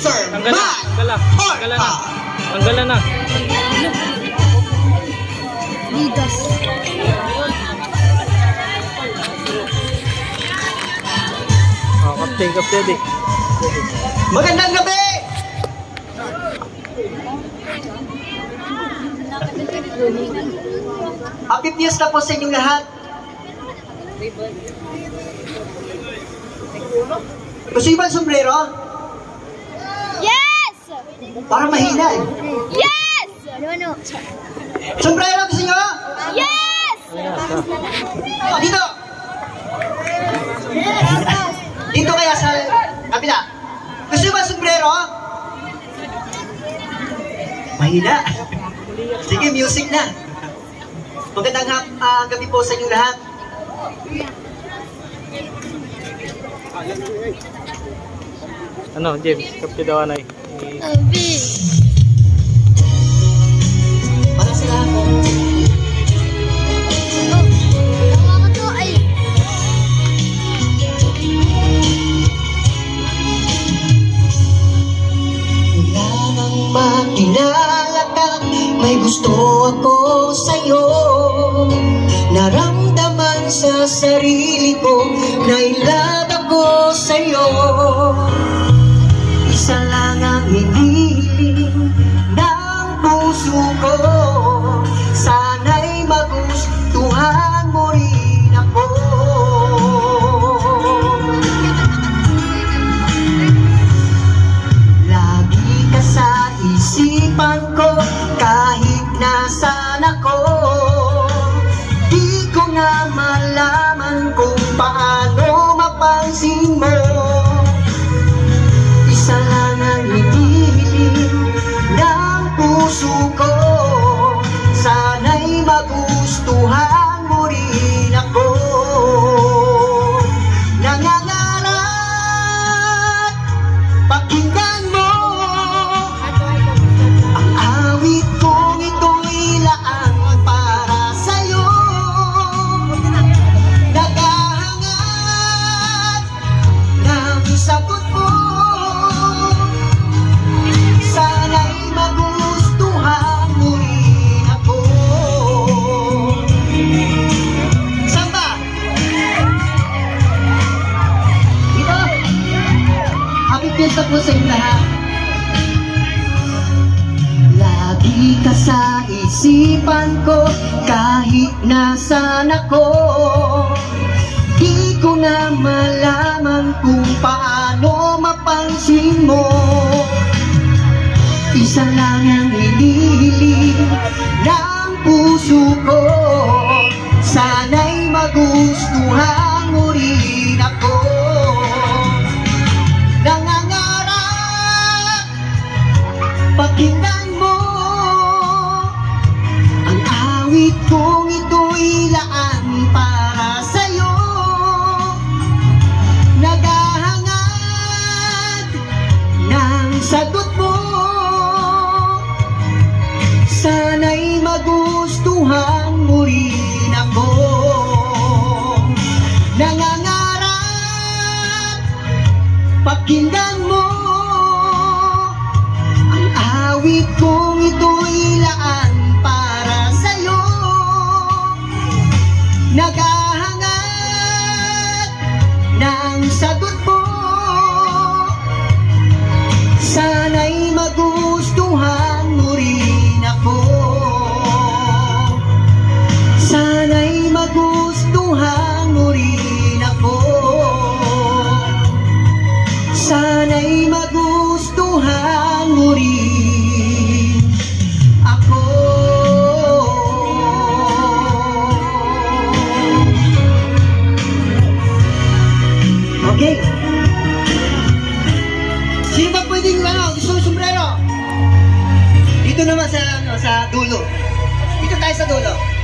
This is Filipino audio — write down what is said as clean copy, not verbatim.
Sir Matt Horta. Tanggalan na. Ligas. Kapten. Magandang gabi! Happy Fiesta po sa inyong lahat. Gusto niyo ba ang sombrero? Yes! Parang mahina eh. Yes! No. Sombrero gusto niyo? Yes! Dito! Dito kaya sa kabila. Gusto niyo ba ang sombrero? Mahina. Sige, music na. Magandang gabi po sa inyong lahat. Ano, James? Kapti daw anay. Para sa lahat po. Tawa ko to ay. Wala nang makilala ka, may gusto ako sa'yo. Naramdaman sa sarili ko, nailad ako sa'yo. Isa lang ang hinihiling ng puso ko, sana'y magustuhan mo rin ako. Lagi ka sa isipan ko, kahit nasaan ako. Di ko na malaman kung paano mapansin mo. Isa lang ang hinihiling ng puso ko, sana'y magustuhan mo rin ako. Nangangarap, pakinggan mo ang awit kong ito'y laan para sa'yo. Naghahangad ng sagot mo, sana'y magustuhan mo rin ako. Samba! Dito! Happy Fiesta po sa inyo lahat. Lagi ka sa isipan ko, kahit nasaan ako. Di ko na malaman kung paano mapansin mo. Isa lang ang hinihiling ng puso ko, sana'y magustuhan mo rin ako. Nangangarap, pakinggan mo ang awit kong ito'y laan para sa'yo. Naghahangad ng sagot mo, sana'y magustuhan mo rin ako. Nangangarap, pakinggan mo ang awit kong ito'y laan para sa'yo. Naghahangad ng sagot mo, sana'y magustuhan mo rin ako. Sana'y magustuhan mo rin ako. Sana'y magustuhan mo rin ako. Okay. Sino ba pwedeng gusto ng sombrero? Dito naman sa dulo. Dito tayo sa dulo.